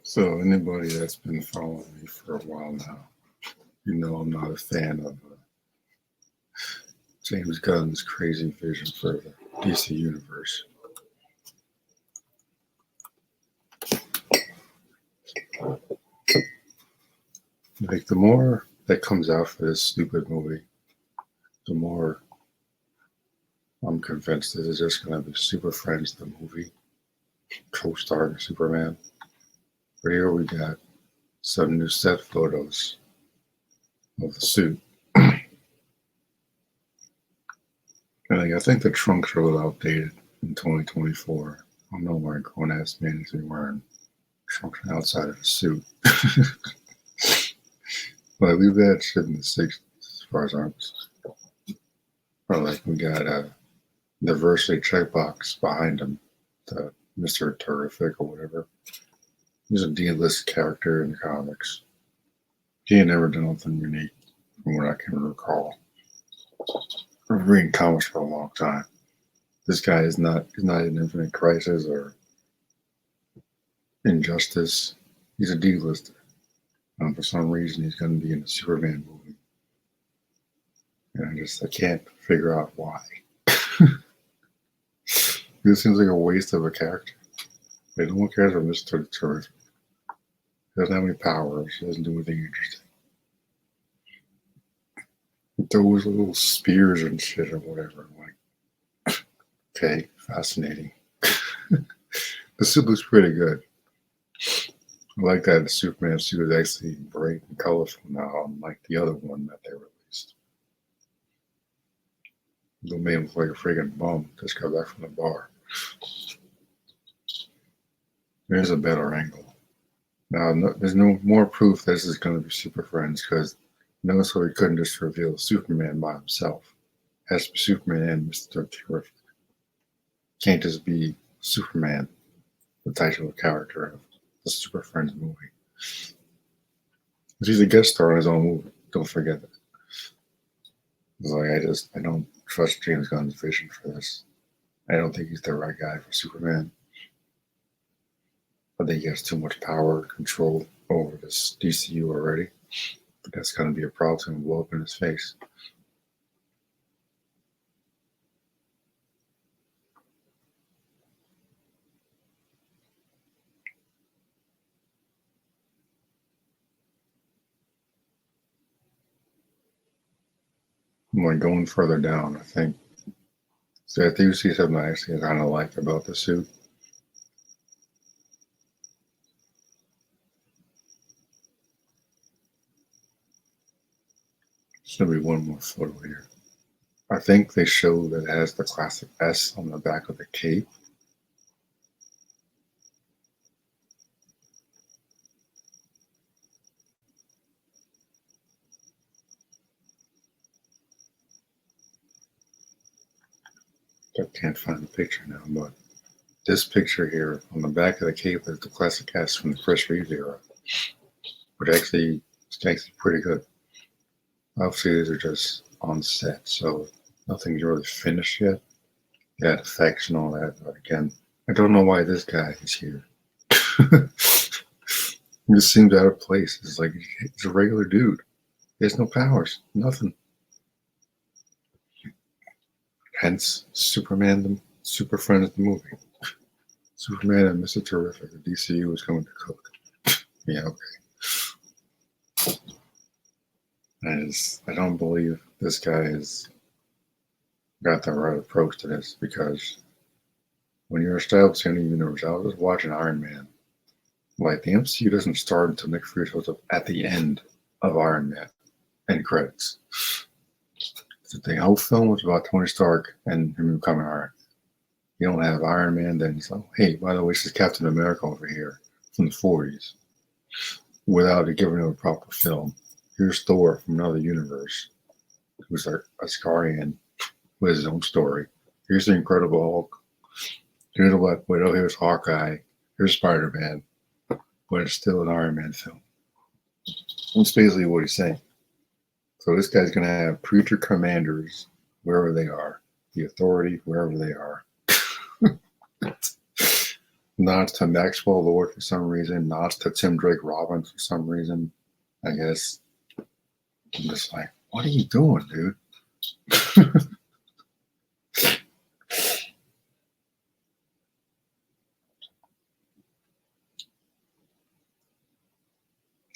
So anybody that's been following me for a while now, you know I'm not a fan of James Gunn's crazy vision for the DC universe. Like, the more that comes out for this stupid movie, the more I'm convinced this is just going to be Super Friends, the movie, co-starring Superman. But here we got some new set photos of the suit. And I think the trunks are a little outdated in 2024. I don't know why grown-ass men is wearing trunks outside of a suit. But I leave that shit in the 60s as far as I'm concerned. Or like we got a diversity checkbox behind him, the Mr. Terrific or whatever. He's a D-list character in the comics. He ain't never done nothing unique from what I can recall. I've been reading comics for a long time. This guy is not in Infinite Crisis or Injustice. He's a D-lister. For some reason, he's going to be in a Superman movie. And I can't figure out why. This seems like a waste of a character. Like, no one cares about Mr. Terrific. He doesn't have any powers. He doesn't do anything interesting. He throws little spears and shit or whatever. I'm like, okay, fascinating. The suit looks pretty good. I like that the Superman suit is actually bright and colorful now, unlike the other one that they released. It made him look like a freaking bum. Just got back from the bar. There's a better angle. Now, there's no more proof this is going to be Super Friends, because notice why we couldn't just reveal Superman by himself. It has to be Superman and Mr. Terrific. Can't just be Superman, the title of character of the Super Friends movie. He's a guest star in his own movie. Don't forget that. It's like, I don't trust James Gunn's vision for this. I don't think he's the right guy for Superman. I think he has too much power and control over this DCU already. But that's going to be a problem to blow up in his face. I'm like going further down, I think. So I think you see something I actually kind of like about the suit. There's going to be one more photo here. I think they show that it has the classic S on the back of the cape. I can't find the picture now, but this picture here on the back of the cape is the classic S from the Chris Reeve era, which actually is pretty good. Obviously, these are just on set, so nothing's really finished yet. Yeah, effects and all that, but again, I don't know why this guy is here. He just seems out of place. It's like he's a regular dude. He has no powers, nothing. Hence, Superman, the Super Friends, the movie. Superman and Mr. Terrific. The DCU is coming to cook. Yeah, okay. I don't believe this guy has got the right approach to this, because when you're establishing a universe, I was just watching Iron Man. Like, the MCU doesn't start until Nick Fury shows up at the end of Iron Man. End credits. The whole film was about Tony Stark and him becoming Iron Man. You don't have Iron Man, then it's like, hey, by the way, this is Captain America over here from the 40s. Without giving him a proper film. Here's Thor from another universe, who's a Asgardian with his own story. Here's the Incredible Hulk. Here's the Black Widow. Here's Hawkeye. Here's Spider-Man. But it's still an Iron Man film. That's basically what he's saying. So this guy's going to have future commanders wherever they are. The Authority, wherever they are. Nods to Maxwell Lord for some reason. Nods to Tim Drake Robin for some reason. I guess I'm just like, what are you doing, dude?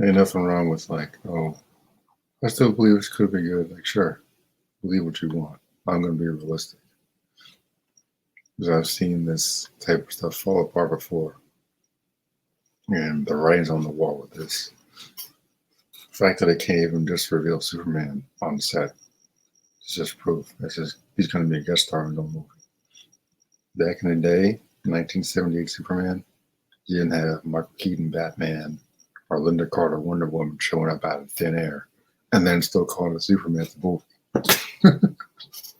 Ain't nothing wrong with like, oh, I still believe this could be good. Like, sure, believe what you want. I'm going to be realistic. Because I've seen this type of stuff fall apart before. And the writing's on the wall with this. The fact that they can't even just reveal Superman on set is just proof. It's just, he's going to be a guest star in the movie. Back in the day, 1978 Superman, you didn't have Michael Keaton Batman or Linda Carter Wonder Woman showing up out of thin air and then still calling it Superman the movie.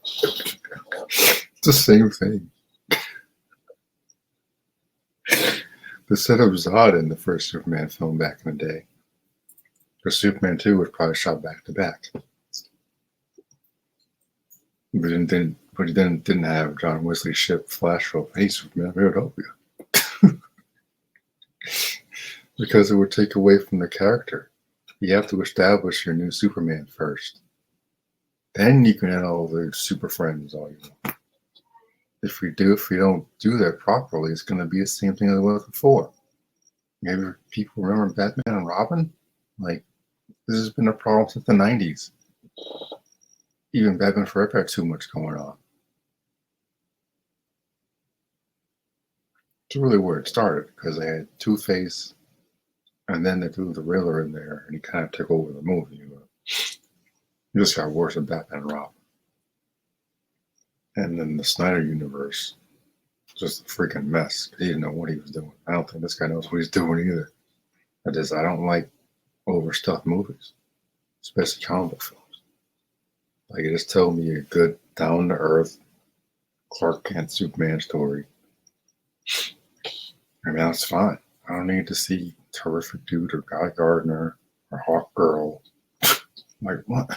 It's the same thing. The setup was odd in the first Superman film back in the day. Because Superman 2 was probably shot back to back. But he didn't have John Wesley's ship Flash show up. Hey, Superman, I'm here to help you. Because it would take away from the character. You have to establish your new Superman first. Then you can add all the super friends all you want. If you don't do that properly, it's going to be the same thing as it was before. Maybe people remember Batman and Robin? Like, this has been a problem since the 90s. Even Batman Forever had too much going on. It's really where it started, because they had Two-Face, and then they threw the Riddler in there, and he kind of took over the movie. It just got worse than Batman and Robin. And then the Snyder universe, just a freaking mess. He didn't know what he was doing. I don't think this guy knows what he's doing either. I don't like overstuffed movies, especially comic book films. Like, just tell me a good, down-to-earth Clark Kent Superman story. I mean, that's fine. I don't need to see Terrific Dude or Guy Gardner or Hawk Girl. Like, what?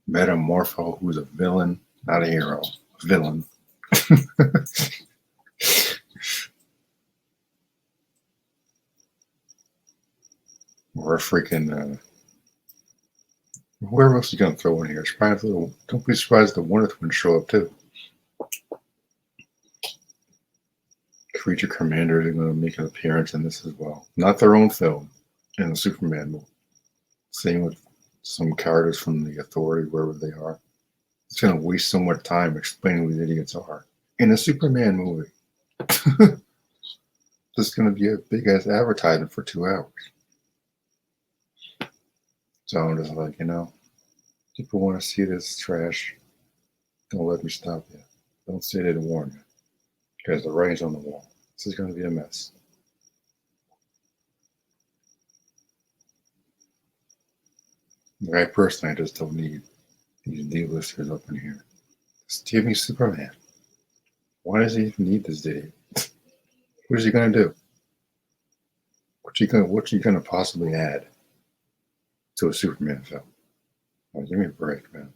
Metamorpho, who's a villain, not a hero, a villain. Or a freaking, whoever else is going to throw in here. Don't be surprised if the Wonder Twins show up too. Creature Commanders are going to make an appearance in this as well. Not their own film, in the Superman movie. Same with some characters from the Authority, wherever they are. It's going to waste so much time explaining who these idiots are. In a Superman movie. This is going to be a big-ass advertisement for 2 hours. So I'm just like, people want to see this trash. Don't let me stop you. Don't say they didn't warn you. Because the writing's on the wall. This is going to be a mess. I personally just don't need these D-listers up in here. Just give me Superman. Why does he even need this idiot? What is he going to do? What you gonna possibly add to a Superman film? Oh, give me a break, man.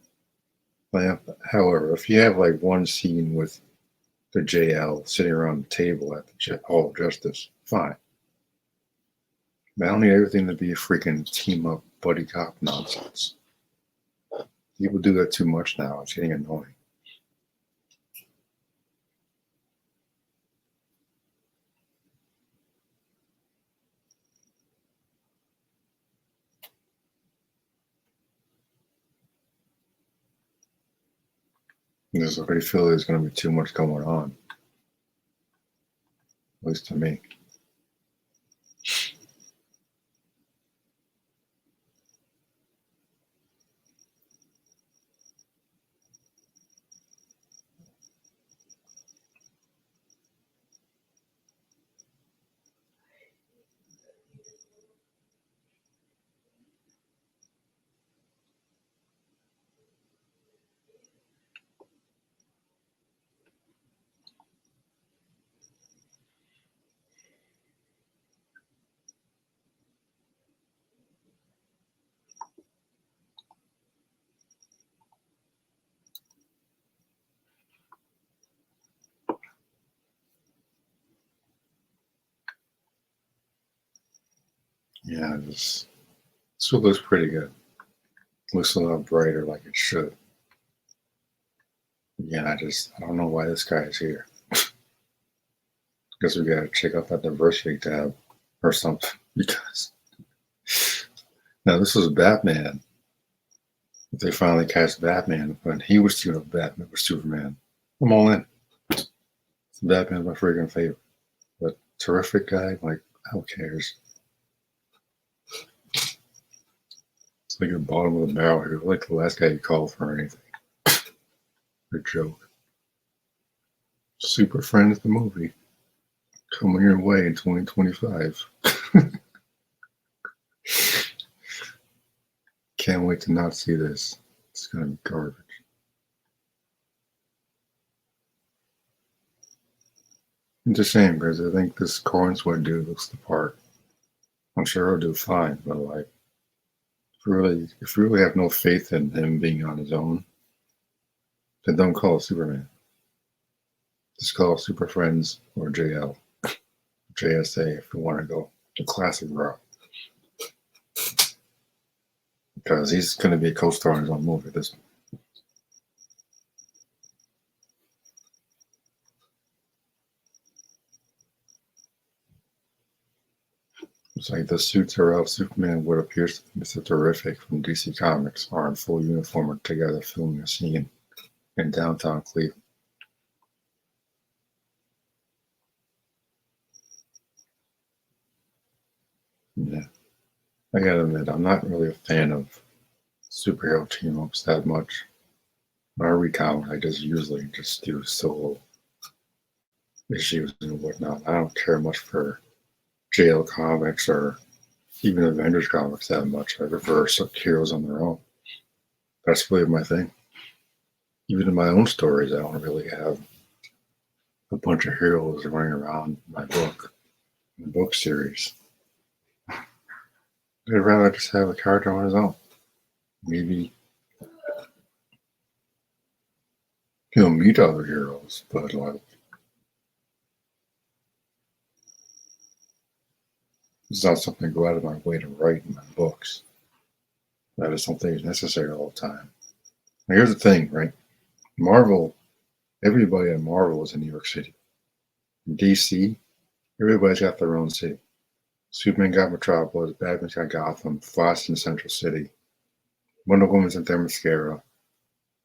However, if you have like one scene with the JL sitting around the table at the Hall of Justice, fine. But I don't need everything to be a freaking team-up buddy cop nonsense. People do that too much now. It's getting annoying. I just already feel there's going to be too much going on. At least to me. Yeah, this suit looks pretty good. Looks a lot brighter like it should. Yeah, I don't know why this guy is here. Guess we gotta check out that diversity tab or something. Because now this was Batman. They finally cast Batman when he was teaming up Batman with Superman. I'm all in. Batman's my freaking favorite. But terrific guy, like, who cares? It's like the bottom of the barrel here. Like the last guy you called for anything. Good joke. Super Friends, the movie. Coming your way in 2025. Can't wait to not see this. It's gonna be garbage. It's a shame because I think this corn sweat dude looks the part. I'm sure he'll do fine, but like, if you really have no faith in him being on his own, then don't call it Superman. Just call it Super Friends or JL, JSA if you want to go the classic route. Because he's going to be a co-star in his own movie. This it's like the suits are out. Superman, what appears to be Mr. Terrific from DC Comics, are in full uniform together filming a scene in downtown Cleveland. Yeah, I gotta admit, I'm not really a fan of superhero team ups that much. When I read comics, I just usually just do solo issues and whatnot. I don't care much for JL comics or even Avengers comics that much. I prefer heroes on their own. That's really my thing. Even in my own stories, I don't really have a bunch of heroes running around my book series. I'd rather just have a character on his own. Maybe he'll meet other heroes, but like it's not something I go out of my way to write in my books. That is something that's necessary all the time. Now, here's the thing, right? Marvel, everybody in Marvel is in New York City. In DC, everybody's got their own city. Superman got Metropolis, Batman's got Gotham, Flash in Central City, Wonder Woman's in Themyscira,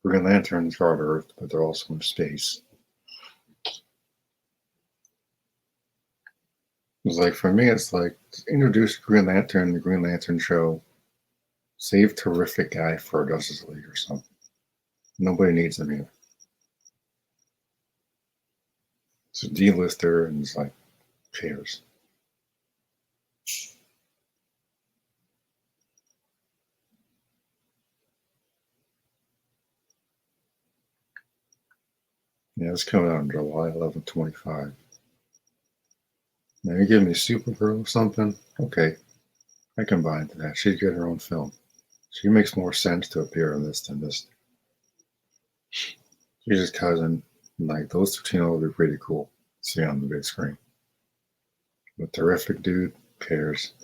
Green Lantern's got Earth, but they're also in space. It's like for me, it's like introduce Green Lantern, the Green Lantern show, save Terrific Guy for Justice League or something. Nobody needs him here. It's a D-lister, and it's like, cares. Yeah, it's coming out on July 11th, 25. Now you give me Supergirl or something? Okay, I can buy into that. She'd get her own film. She makes more sense to appear in this than this. She's his cousin. Like those two team would be pretty cool. See on the big screen. But Terrific dude cares.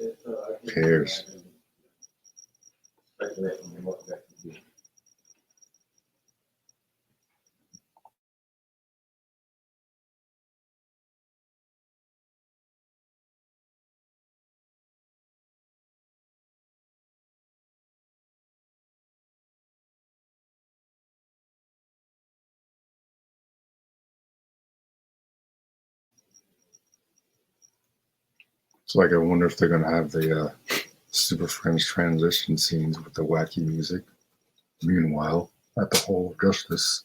Cares. So like I wonder if they're gonna have the Super Friends transition scenes with the wacky music. Meanwhile, at the Hall of Justice.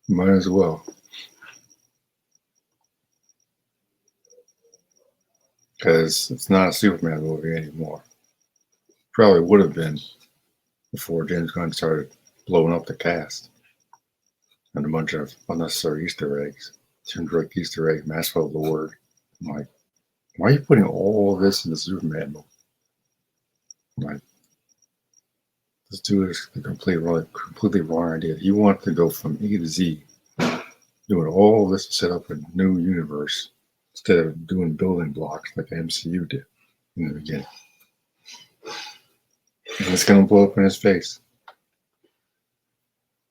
Might as well. Because it's not a Superman movie anymore. Probably would have been before James Gunn started blowing up the cast and a bunch of unnecessary Easter eggs. Drake Easter egg, Maxwell Lord. I'm like, why are you putting all of this in the Superman movie? I'm like, this dude is the completely wrong idea. He wanted to go from A to Z, doing all of this to set up a new universe instead of doing building blocks like the MCU did in the beginning. And it's going to blow up in his face.